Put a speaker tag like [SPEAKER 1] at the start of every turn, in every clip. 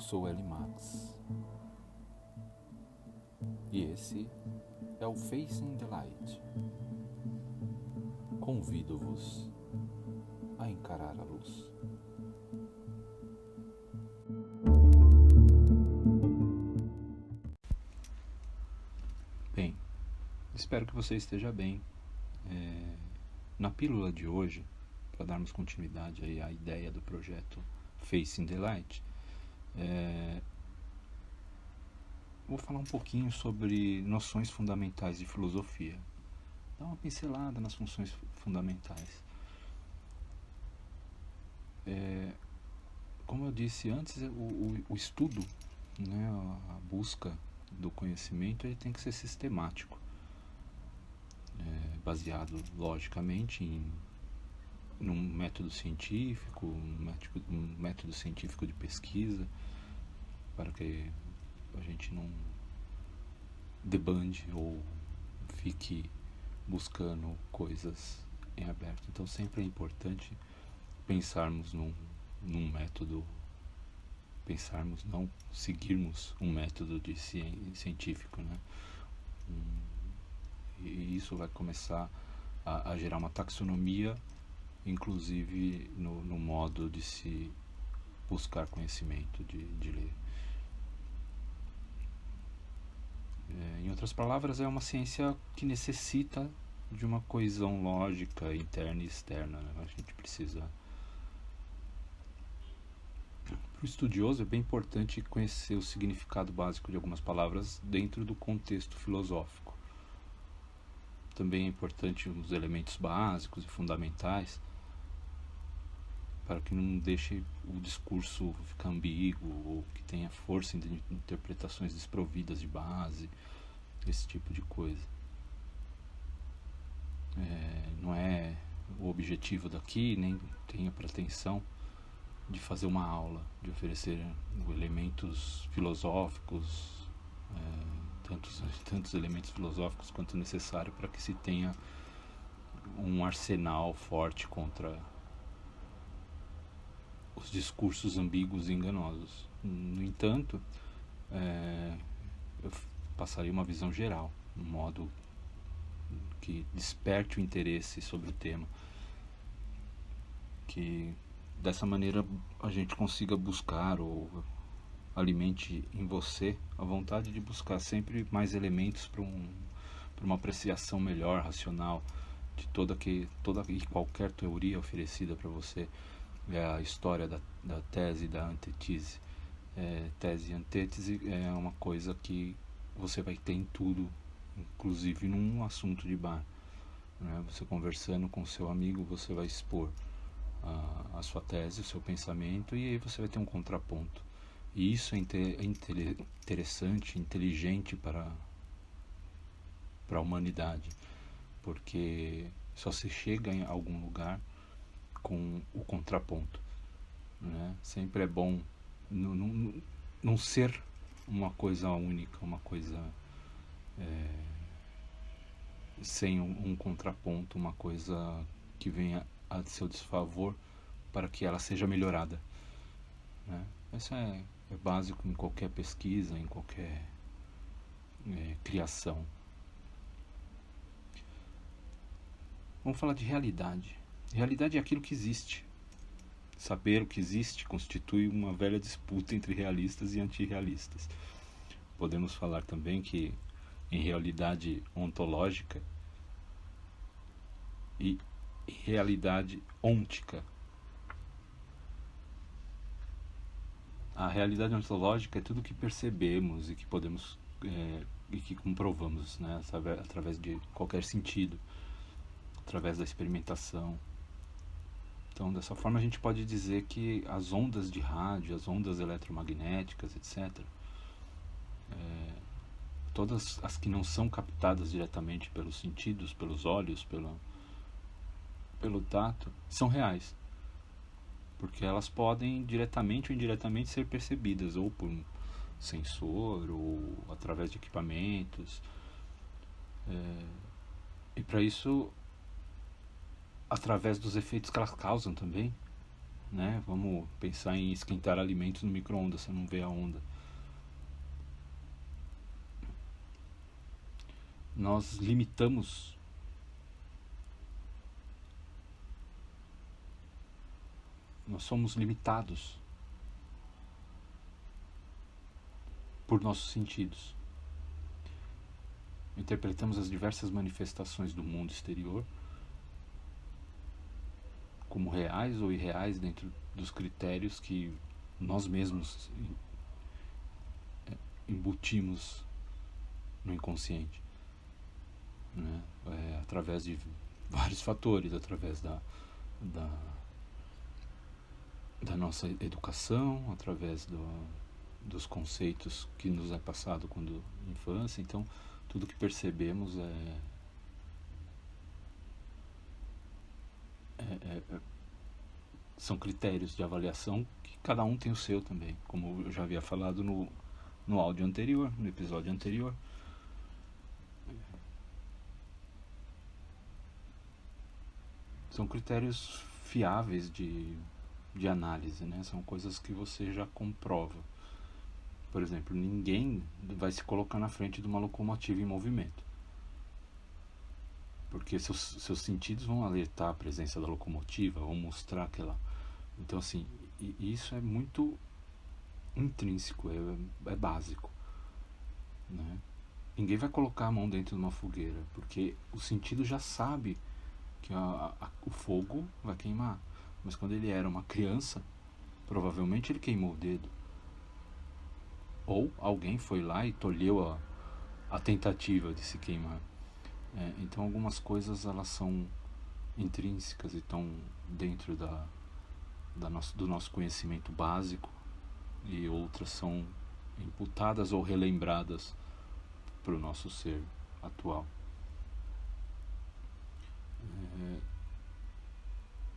[SPEAKER 1] sou L. Max e esse é o Facing the Light. Convido-vos a encarar a luz. Bem, espero que você esteja bem. Na pílula de hoje, para darmos continuidade aí à ideia do projeto Facing the Light, vou falar um pouquinho sobre noções fundamentais de filosofia. Dar uma pincelada nas funções fundamentais. Como eu disse antes, o estudo, né, a busca do conhecimento, ele tem que ser sistemático, baseado logicamente num método científico, um método científico de pesquisa, para que a gente não debande ou fique buscando coisas em aberto. Então sempre é importante pensarmos num método, seguirmos um método científico, né? E isso vai começar a gerar uma taxonomia, inclusive no modo de se buscar conhecimento, de ler. Em outras palavras, é uma ciência que necessita de uma coesão lógica interna e externa, né? A gente precisa... Para o estudioso é bem importante conhecer o significado básico de algumas palavras dentro do contexto filosófico. Também é importante os elementos básicos e fundamentais, para que não deixe o discurso ficar ambíguo ou que tenha força em interpretações desprovidas de base, esse tipo de coisa. Não é o objetivo daqui, nem tenho pretensão de fazer uma aula, de oferecer elementos filosóficos, tantos elementos filosóficos quanto necessário para que se tenha um arsenal forte contra os discursos ambíguos e enganosos. No entanto, eu passaria uma visão geral, um modo que desperte o interesse sobre o tema, que dessa maneira a gente consiga buscar ou alimente em você a vontade de buscar sempre mais elementos para uma apreciação melhor, racional, de toda e qualquer teoria oferecida para você. A história da tese e da antítese. Tese e antítese é uma coisa que você vai ter em tudo, inclusive num assunto de bar, né? Você conversando com seu amigo, você vai expor a sua tese, o seu pensamento, e aí você vai ter um contraponto. E isso é interessante, inteligente para a humanidade, porque só se chega em algum lugar com o contraponto, né? Sempre é bom não ser uma coisa única, uma coisa sem um contraponto, uma coisa que venha a seu desfavor para que ela seja melhorada, né? Isso é básico em qualquer pesquisa, em qualquer criação. Vamos falar de realidade. Realidade é aquilo que existe. Saber o que existe constitui uma velha disputa entre realistas e antirrealistas. Podemos falar também que em realidade ontológica e realidade ôntica. A realidade ontológica é tudo que percebemos e que podemos e que comprovamos, né, através de qualquer sentido, através da experimentação. Então, dessa forma, a gente pode dizer que as ondas de rádio, as ondas eletromagnéticas, etc., todas as que não são captadas diretamente pelos sentidos, pelos olhos, pelo tato, são reais. Porque elas podem, diretamente ou indiretamente, ser percebidas, ou por um sensor, ou através de equipamentos. E para isso, através dos efeitos que elas causam também, né? Vamos pensar em esquentar alimentos no micro-ondas, você não vê a onda. Nós limitamos nós somos limitados por nossos sentidos. Interpretamos as diversas manifestações do mundo exterior como reais ou irreais dentro dos critérios que nós mesmos embutimos no inconsciente, né? Através de vários fatores, através da nossa educação, através dos conceitos que nos é passado quando infância. Então, tudo que percebemos são critérios de avaliação que cada um tem o seu também, como eu já havia falado no áudio anterior, no episódio anterior. São critérios fiáveis de análise, né? São coisas que você já comprova. Por exemplo, ninguém vai se colocar na frente de uma locomotiva em movimento, porque seus sentidos vão alertar a presença da locomotiva, vão mostrar aquela... Então, assim, isso é muito intrínseco, é básico, né? Ninguém vai colocar a mão dentro de uma fogueira, porque o sentido já sabe que o fogo vai queimar. Mas quando ele era uma criança, provavelmente ele queimou o dedo. Ou alguém foi lá e tolheu a tentativa de se queimar. Então algumas coisas elas são intrínsecas e estão dentro do nosso conhecimento básico, e outras são imputadas ou relembradas para o nosso ser atual.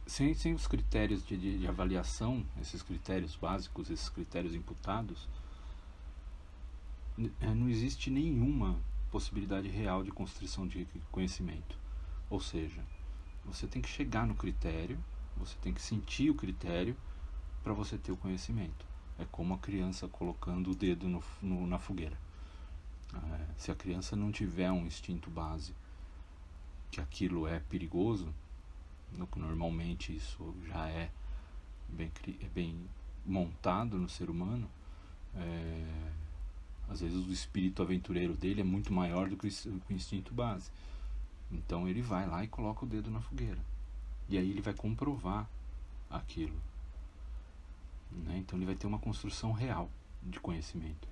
[SPEAKER 1] Sem os critérios de avaliação, esses critérios básicos, esses critérios imputados, não existe nenhuma possibilidade real de construção de conhecimento. Ou seja, você tem que chegar no critério, você tem que sentir o critério para você ter o conhecimento. É como a criança colocando o dedo na fogueira. Se a criança não tiver um instinto base que aquilo é perigoso, normalmente isso já é bem montado no ser humano, às vezes o espírito aventureiro dele é muito maior do que o instinto base. Então ele vai lá e coloca o dedo na fogueira, e aí ele vai comprovar aquilo, né? Então ele vai ter uma construção real de conhecimento.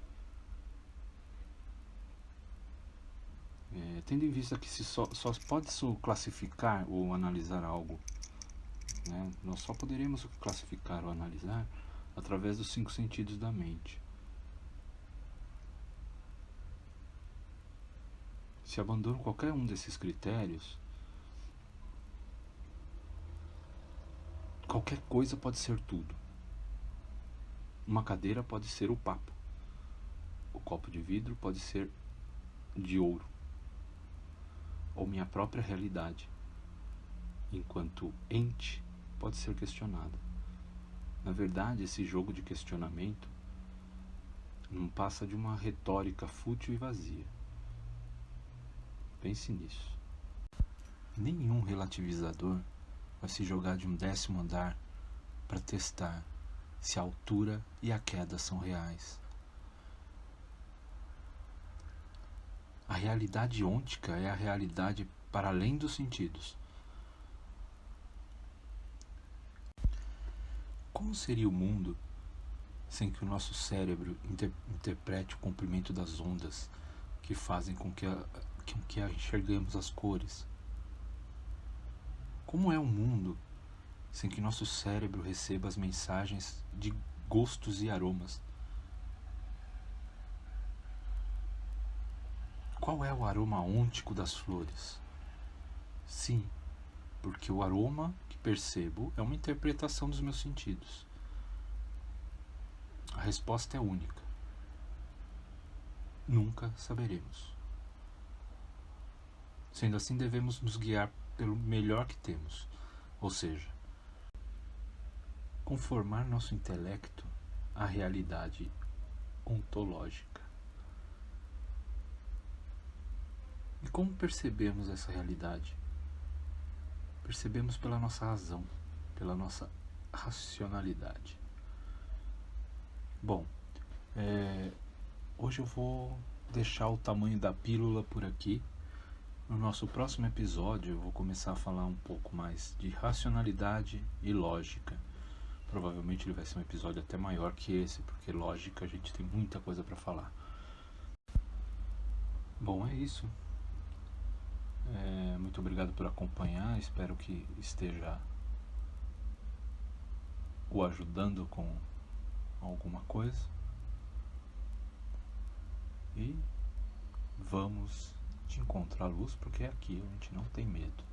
[SPEAKER 1] Tendo em vista que só pode classificar ou analisar algo, né? Nós só poderemos classificar ou analisar através dos 5 sentidos da mente. Se abandono qualquer um desses critérios, qualquer coisa pode ser tudo. Uma cadeira pode ser o papo. O copo de vidro pode ser de ouro. Ou minha própria realidade, enquanto ente, pode ser questionada. Na verdade, esse jogo de questionamento não passa de uma retórica fútil e vazia. Pense nisso. Nenhum relativizador vai se jogar de um 10º andar para testar se a altura e a queda são reais. A realidade ôntica é a realidade para além dos sentidos. Como seria o mundo sem que o nosso cérebro interprete o comprimento das ondas que fazem com que enxerguemos as cores? Como é o mundo sem que nosso cérebro receba as mensagens de gostos e aromas? Qual é o aroma ôntico das flores? Sim, porque o aroma que percebo é uma interpretação dos meus sentidos. A resposta é única. Nunca saberemos. Sendo assim, devemos nos guiar pelo melhor que temos, ou seja, conformar nosso intelecto à realidade ontológica. E como percebemos essa realidade? Percebemos pela nossa razão, pela nossa racionalidade. Bom, hoje eu vou deixar o tamanho da pílula por aqui. No nosso próximo episódio eu vou começar a falar um pouco mais de racionalidade e lógica. Provavelmente ele vai ser um episódio até maior que esse, porque lógica a gente tem muita coisa para falar. Bom, é isso. Muito obrigado por acompanhar, espero que esteja o ajudando com alguma coisa. E vamos de encontrar a luz, porque aqui a gente não tem medo.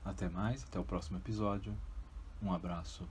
[SPEAKER 1] Até mais, até o próximo episódio. Um abraço.